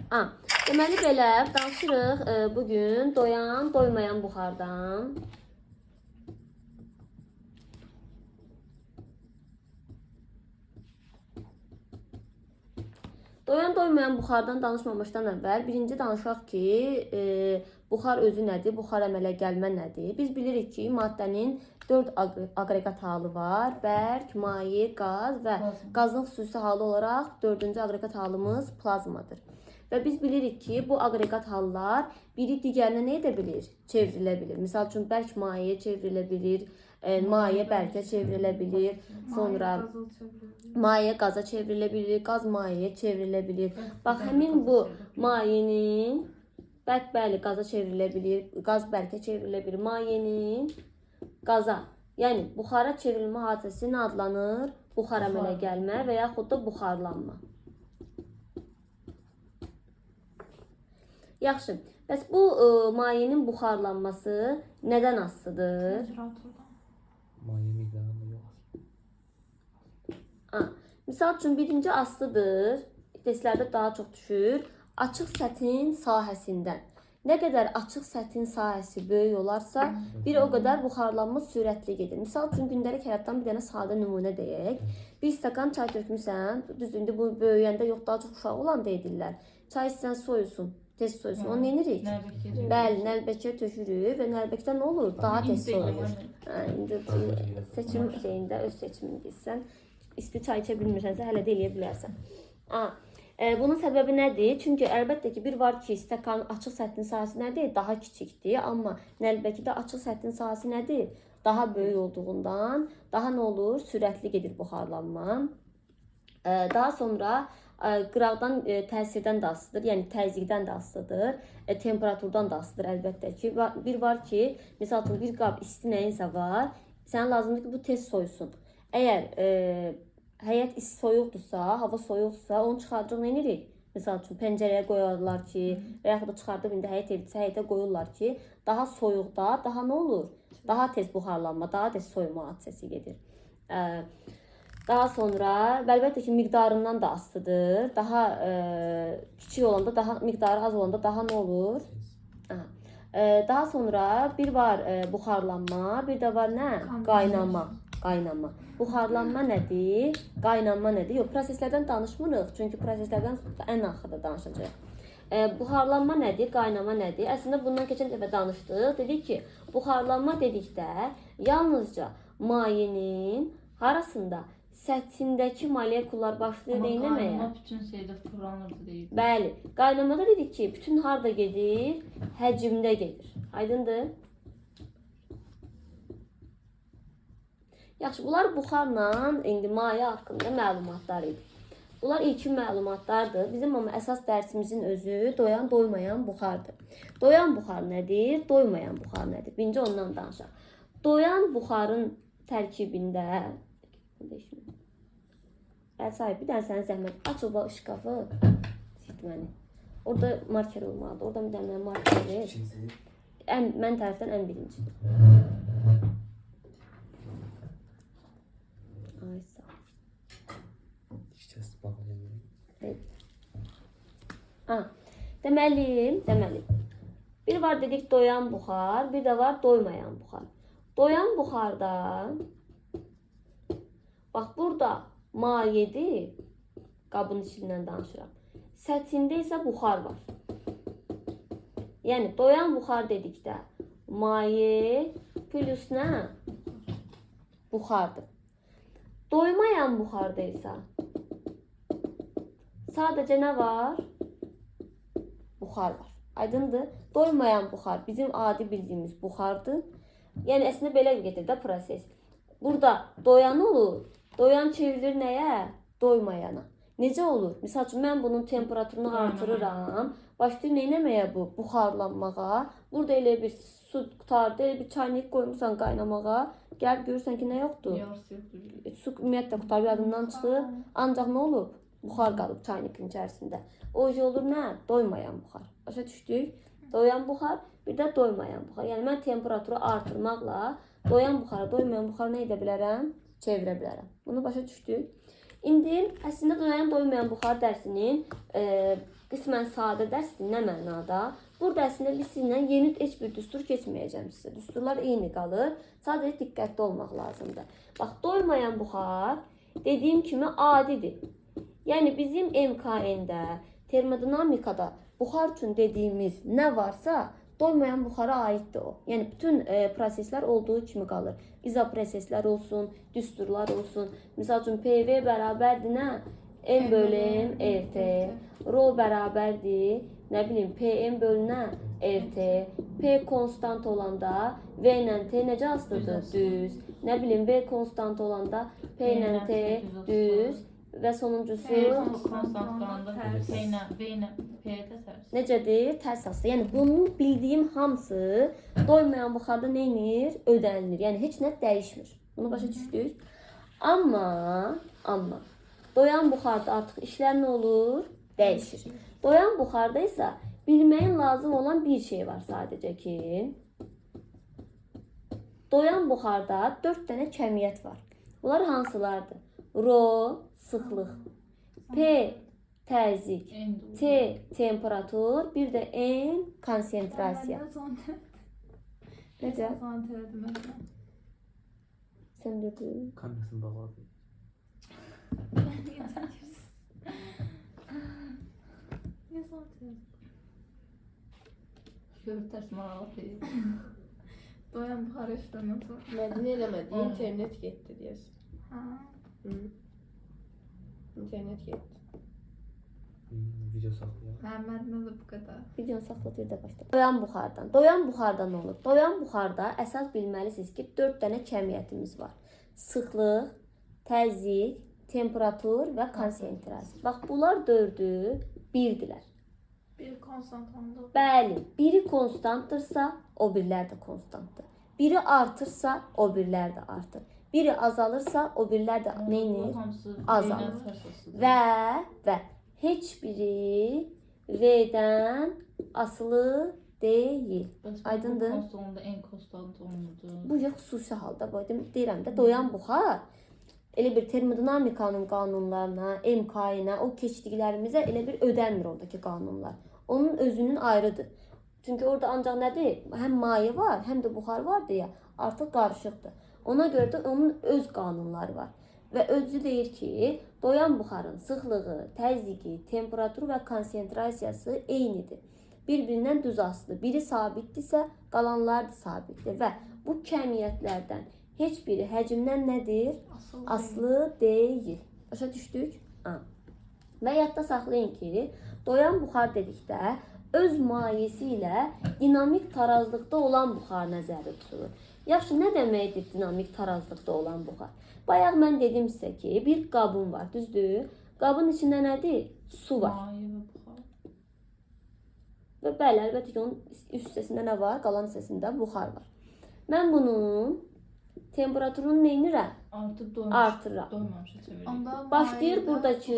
Deməli belə danışırıq bugün doyan, doymayan buxardan. Doyan, doymayan buxardan danışmamışdan əvvəl birinci danışaq ki, buxar özü nədir, buxar əmələ gəlmə nədir? Biz bilirik ki, maddənin 4 aqreqat halı var. Bərk, maye, qaz və qazın xüsusi halı olaraq 4-cü aqreqat halımız plazmadır. Və biz bilirik ki, bu aqreqat hallar biri digərinə nə edə bilir? Çevrilə bilir. Misal üçün, bərk mayeye çevrilə bilir, maye bərkə çevrilə bilir, sonra maye qaza çevrilə bilir, qaz mayeye çevrilə bilir. Bax, həmin bu mayenin bəli, qaza çevrilə bilir, qaz bərkə çevrilə bilir. Mayenin qaza, yəni buxara çevrilmə hadisəsi nə adlanır? Buxar əmələ gəlmə və yaxud da buxarlanma. Yaxşı, bəs bu mayenin buxarlanması nədən asılıdır? Maye miqdarında yox. Misal üçün, birinci asılıdır, testlərdə daha çox düşür, açıq səthin sahəsindən. Nə qədər açıq səthin sahəsi böyük olarsa, bir o qədər buxarlanma sürətli gedir. Misal üçün, gündəlik həyatdan bir dənə sadə nümunə deyək. Bir stəkan çay tökmüsən, düzdür, bu böyüyəndə yox, daha çox uşaq olanda edirlər. Çay istəyən soyusun. Tez soyusun. Onu neyinirik? Bəli, nəlbəkiyə tökürük və nəlbəkdə nə olur? Daha tez soyulur. İndi seçim şeyində öz seçimini deyirsən. İsti çay içə bilmirsənsə, hələ də eləyə bilərsən. Bunun səbəbi nədir? Çünki əlbəttə ki, bir var ki, stəkanın açıq səthin sahəsi nədir? Daha kiçikdir. Amma nəlbəkidə açıq səthin sahəsi nədir? Daha böyük olduğundan daha nə olur? Sürətli gedir buxarlanma. Daha sonra qıraqdan təsirdən də asılıdır, yəni təzyiqdən də asılıdır, temperaturdan da asılıdır əlbəttə ki. Bir var ki, misal üçün bir qab isti nəyinsə var, sənə lazımdır ki, bu tez soyusun. Əgər həyət soyuqdursa, hava soyuqdursa, onu çıxardırıq, nə edirik? Misal üçün pəncərəyə qoyarlar ki, və yaxud da çıxardıb indi həyət edirsə, həyətə qoyurlar ki, daha soyuqda, daha nə olur? Daha tez buxarlanma, daha tez soyuma hadisəsi gedir. Daha sonra, əlbəttə ki, miqdarından da asılıdır. Daha kiçik olanda, daha miqdarı az olanda daha nə olur? Daha sonra bir var buxarlanma, bir də var nə? Qaynama. Buxarlanma nədir? Qaynanma nədir? Yox, proseslərdən danışmırıq. Çünki proseslərdən ən axırda danışacağıq. Buxarlanma nədir? Qaynama nədir? Əslində bundan keçən dəfə danışdıq. Dedik ki, buxarlanma dedikdə yalnızca mayenin harasında səthindəki molekullar başlayır deyinəməyə. Qaynama bütün şeydə fırlanırdı deyib. Bəli. Qaynamada dedik ki, bütün harda gedir? Həcmdə gedir. Aydındır? Yaxşı, bunlar buxarla indi maye haqqında məlumatlar idi. Bunlar ilkin məlumatlardır. Bizim amma əsas dərsimizin özü doyan, doymayan buxardır. Doyan buxar nədir? Doymayan buxar nədir? Birinci ondan danışaq. Doyan buxarın tərkibində sahibi, bir dənə sənin zəhmət aç o şkafı, sit məni. Orada marker olmalıdır. Orada bir dənə marker ver. Mən tərəfdən ən birinci. Ay sağ ol. İşçəsi bağlayabilirim. Deməli. Bir var dedik doyan buxar, bir də var doymayan buxar. Doyan buxarda, bax burada mayedir, qabın içindən danışıram. Səthində isə buxar var. Yəni, doyan buxar dedikdə maye plus nə? Buxardır. Doymayan buxarda isə sadəcə nə var? Buxar var. Aydındır? Doymayan buxar bizim adi bildiyimiz buxardır. Yəni, əslində belə gedir də proses. Burada doyan olur. Doyan çevrilir nəyə? Doymayana. Necə olur? Misal üçün, mən bunun temperaturunu artırıram. Başlayır neynəməyə bu? Buxarlanmağa. Burada elə bir su qutardı, elə bir çaynik qoymusan qaynamağa. Gəl görürsən ki, nə yoxdur? Su ümumiyyətlə qutarı yadından çıxır. Ancaq nə olub? Buxar qalıb çaynikin içərisində. O olur nə? Doymayan buxar. Başa düşdük? Doyan buxar, bir də doymayan buxar. Yəni, mən temperaturu artırmaqla doyan buxara, doymayan buxara nə edə bilərəm? Çevirə bilərəm. Bunu başa düşdük. İndi əslində doyan, doymayan buxar dərsinin qismən sadə dərsdir, nə mənada? Burada əslində biz sizinlə yeni heç bir düstur keçməyəcəm sizə. Düsturlar eyni qalır. Sadəcə diqqətli olmaq lazımdır. Bax, doymayan buxar dediyim kimi adidir. Yəni bizim MKN-də, termodinamikada buxar üçün dediyimiz nə varsa, doymayan buxara aiddir o. Yəni bütün proseslər olduğu kimi qalır. İzoproseslər olsun, düsturlar olsun. Məsəl üçün PV bərabərdir nə? M bölüm RT. Rho bərabərdir, nə bilim, PM bölünə RT. P konstant olanda V ilə T necə asılıdır? Düz. Nə bilim, V konstant olanda P ilə T düz. Və sonuncusu Konstant qalanda P ilə V ilə P-də tərs. necədir? Tərs asılı. Yəni bunun bildiyim hamısı doymayan buxarda nə edir? Ödənilir. Yəni heç nə dəyişmir. Bunu başa düşdük. Amma doyan buxarda artıq işlər nə olur? Dəyişir. Doyan buxarda isə bilməyin lazım olan bir şey var sadəcə ki, doyan buxarda 4 dənə kəmiyyət var. Bunlar hansılardır? Rho, sıxlıq, P, təzyiq, T, temperatur, bir də N, konsentrasiya. Necə? Sən dedin. Kamerasını bağladı. Görüb tərs maraqlı deyil. Doyan buxar işləməsi. Mədinə eləmədi, internet getdi deyəsən. Ha. Hı. İnternet getdi. Video saxlayaq. Mədinə də bu qədər. Videonu saxla bir də başla. Doyan buxardan. Doyan buxarda nə olur? Doyan buxarda əsas bilməlisiniz ki, 4 dənə kəmiyyətimiz var. Sıxlıq, təzyiq, temperatur və konsentrasiya. Bax, bunlar dördü birdirlər. Bir konstant onda. Bəli, biri konstantdırsa, o birlər də konstantdır. Biri artırsa, o birlər də artır. Biri azalırsa, o birlər də neyini? Azalır. Və heç biri V-dən asılı deyil. Aydındır? Konstantda en konstant olmadı. Bu ya xüsusi halda, deyirəm də, doyan buxar elə bir termodinamikanın qanunlarına, MK-nə, o keçdiklərimizə elə bir ödənmir oradakı qanunlar. Onun özünün ayrıdır. Çünki orada ancaq nədir? Həm maye var, həm də buxar var deyə artıq qarışıqdır. Ona görə də onun öz qanunları var. Və özü deyir ki, doyan buxarın sıxlığı, təzyiqi, temperaturu və konsentrasiyası eynidir. Bir-birindən düz asılı. Biri sabitdirsə, qalanlar da sabitdir. Və bu kəmiyyətlərdən heç biri həcmdən nədir? Aslı deyil. Başa düşdük? Və yadda saxlayın ki, doyan buxar dedikdə öz mayesi ilə dinamik tarazlıqda olan buxar nəzərdə tutulur. Yaxşı, nə deməkdir dinamik tarazlıqda olan buxar? Bayaq mən dedim sizə ki, bir qabım var, düzdür? Qabın içində nədir? Su var. Maye və buxar. Və bəli, əlbəttə ki, onun üst hissəsində nə var? Qalan hissəsində buxar var. Mən bunun temperaturunu neynirəm? Artırıram. Doymamışa çeviririk. Onda Başlayır mayedə buradakı,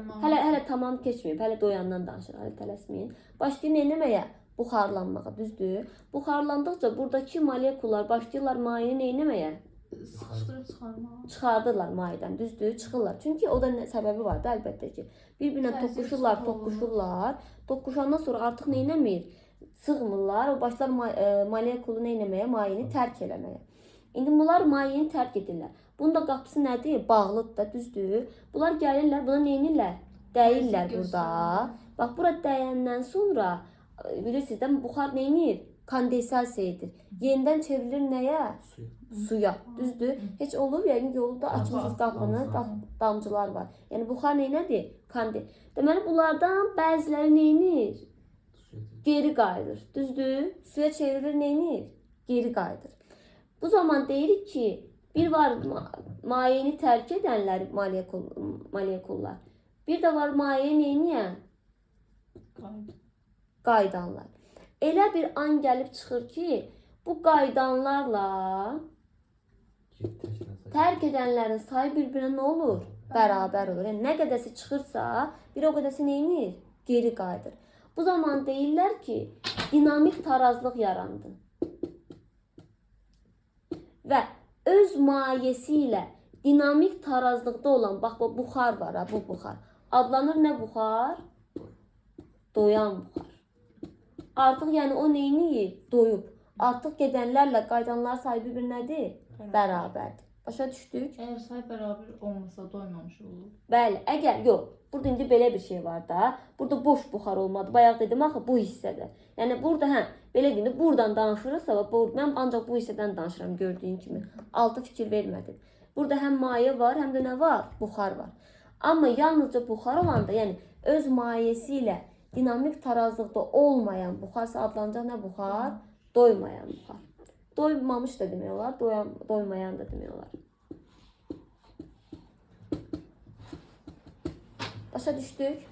buxarlanma. hələ tamam keçməyib, hələ doyandan danışırıq, hələ tələsməyin. Başlayır neynəməyə? Buxarlanmağa, düzdür? Buxarlandıqca buradakı molekullar başlayırlar mayeni neynəməyə? Sıxışdırıb çıxarmağa. Çıxardırlar mayədən, düzdür? Çıxırlar. Çünki o da səbəbi var da əlbəttə ki. Bir-birinə Təzyiq toqquşurlar, çox olur. toqquşurlar. Toqquşandan sonra artıq neynəmir? Sığmırlar, o başlar molekulu neynəməyə? Mayeni tərk eləməyə. İndi bunlar mayeni tərk edirlər. Bunun da qapısı nədir? Bağlıdır da, düzdür? Bunlar gəlirlər, buna neynirlər? Dəyirlər Təzyiq burada. göstərirlər. Bax, bura dəyəndən sonra bilirsiniz də buxar neynir? Kondensasiya edir. Yenidən çevrilir nəyə? Suyu. Suya, düzdür? Heç olur ya, yolda açmışsınız qapını, damcılar var. Yəni buxar neynədir? Deməli bunlardan bəziləri neynir? Suyu. Geri qayıdır, düzdür? Suya çevrilir neynir? Geri qayıdır. Bu zaman deyirik ki, bir var mayeni tərk edənlər molekullar. Bir də var mayeni neyniyən? Qaydanlar. Elə bir an gəlib çıxır ki, bu qaydanlarla tərk edənlərin sayı bir-birinə nə olur? Bərabər olur. Yəni, nə qədəsi çıxırsa, bir o qədəsi neynir? Geri qayıdır. Bu zaman deyirlər ki, dinamik tarazlıq yarandı. Və öz mayesi ilə dinamik tarazlıqda olan, bax bu buxar var ha, bu buxar. Adlanır nə buxar? Doyan buxar. Artıq yəni o neyini yeyib? Doyub. Artıq gedənlərlə qayıdanlar sayı bir nədir? Bərabərdir. Başa düşdük? Əgər say bərabər olmasa doymamış olur. Bəli, əgər yox. Burada indi belə bir şey var da. Burada boş buxar olmadı. Bayaq dedim axı bu hissədə. Yəni burada belə deyim, buradan danışırıqsa, mən ancaq bu hissədən danışıram gördüyün kimi. Altı fikir vermədim. Burada həm maye var, həm də nə var? Buxar var. Amma yalnızca buxar olanda, yəni öz mayesi ilə dinamik tarazlıqda olmayan buxarsa adlanacaq nə buxar? Doymayan buxar. Doymamış da demək olar, doymayan da demək olar. Başa düşdük?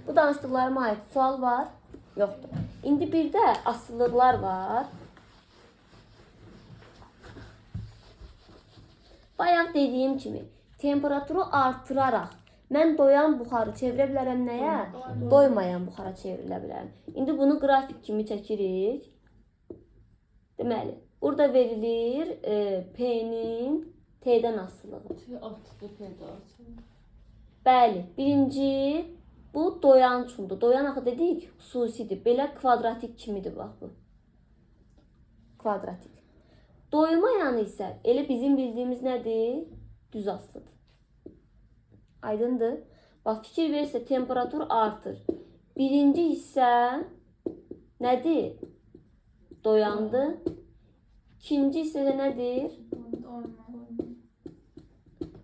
Bu danışdıqlarıma aid sual var? Yoxdur. İndi bir də asılılıqlar var. Bayaq dediyim kimi, temperaturu artıraraq mən doyan buxarı çevirə bilərəm nəyə? Doymayan buxara çevrilə bilərəm. İndi bunu qrafik kimi çəkirik. Deməli, burada verilir P-nin T-dən asılılığı. T artı P-də artı. Bəli, birinci bu doyan üçündür. Doyan axı dedik, xüsusidir. Belə kvadratik kimidir bax bu. Kvadratik. Doymayan isə elə bizim bildiyimiz nədir? Düz aslıdır. Aydındır? Bax, fikir verirsə temperatur artır. Birinci hissə nədir? Doyandı. İkinci hissə də nədir?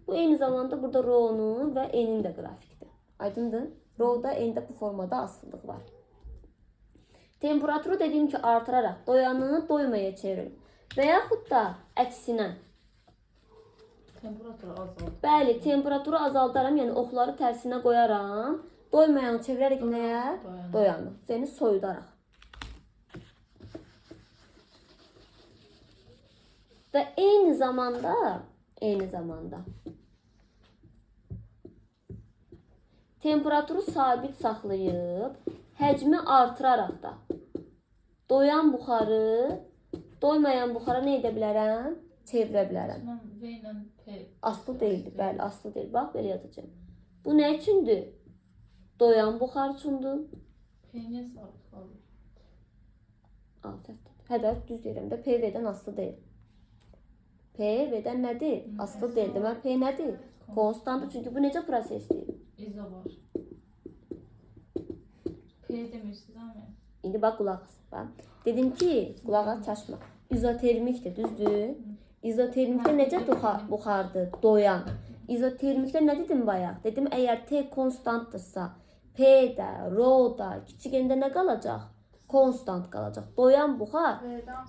Bu eyni zamanda burada rho-nun və n-in də qrafikdir. Aydındır? Rho-da, n-də bu formada asılılıq var. Temperaturu dediyim ki artıraraq doyanını doymaya çevirin. Və yaxud da əksinə. Temperaturu azaldır. Bəli, temperaturu azaldaram, yəni oxları tərsinə qoyaram. Doymayanı çevirərək nəyə? Doyanı. Yəni soyudaraq. Və eyni zamanda temperaturu sabit saxlayıb həcmi artıraraq da doyan buxarı doymayan buxara nə edə bilərəm? Çevirə bilərəm. V ilə P. Aslı deyildi. Bəli, aslı deyil. Bax, belə yazacağım. Bu nə üçündür? Doyan buxar üçündür. P niyə sabit qalır? Hədər düz deyirəm də PV-dən aslı deyil. PV-dən nədir? Aslı deyil. Demək P nədir? Konstantdır. Çünki bu necə prosesdir? İza var. P demirsiniz ama. İndi bax, qulaq as. Dedim ki, qulağa çaşma. İzotermikdir, düzdür? İzotermikdə necə buxardır? Doyan. İzotermikdə nə dedim bayaq? Dedim, əgər T konstantdırsa, P-də, Rho-da, kiçik n-də nə qalacaq? Konstant qalacaq. Doyan buxar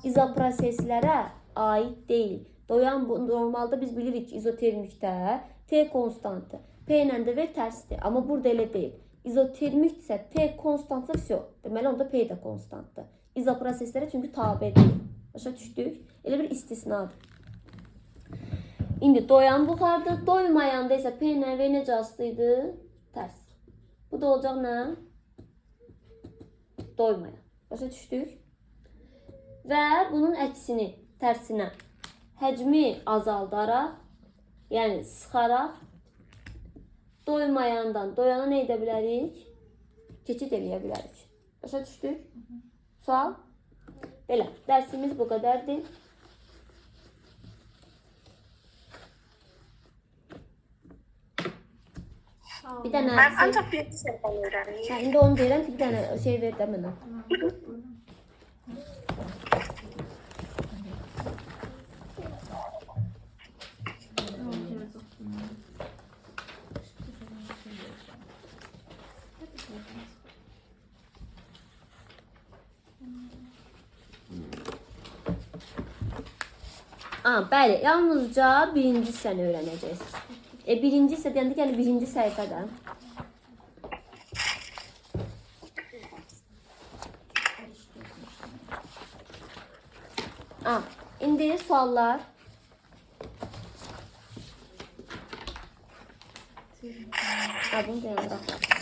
izoproseslərə aid deyil. Doyan normalda biz bilirik ki, izotermikdə T konstantdır. P ilə də V tərsdir. Amma burada elə deyil. İzotermikdirsə, T konstantsa vəsə. Deməli, onda P də konstantdır. İzoproseslərə çünki tabe deyil. Başa düşdük? Elə bir istisnadır. İndi doyan buxardır. Doymayanda isə P ilə V necə aslıydı? Tərs. Bu da olacaq nə? Doymayan. Başa düşdük? Və bunun əksini, tərsinə həcmi azaldaraq, yəni sıxaraq doymayandan doyana nə edə bilərik? Keçid eləyə bilərik. Başa düşdük? Sual? Belə, dərsimiz bu qədərdir. Bir dənə Ben ancak bir şeyden öğrendim. İndi onu deyirəm ki, bir dənə şey ver də mənə. Bəli, yalnızca birinci hissəni öyrənəcəksiniz. Birinci hissə deyəndə gəlir birinci səhifədən. İndi suallar. Bunu deyəm, bıraxaq.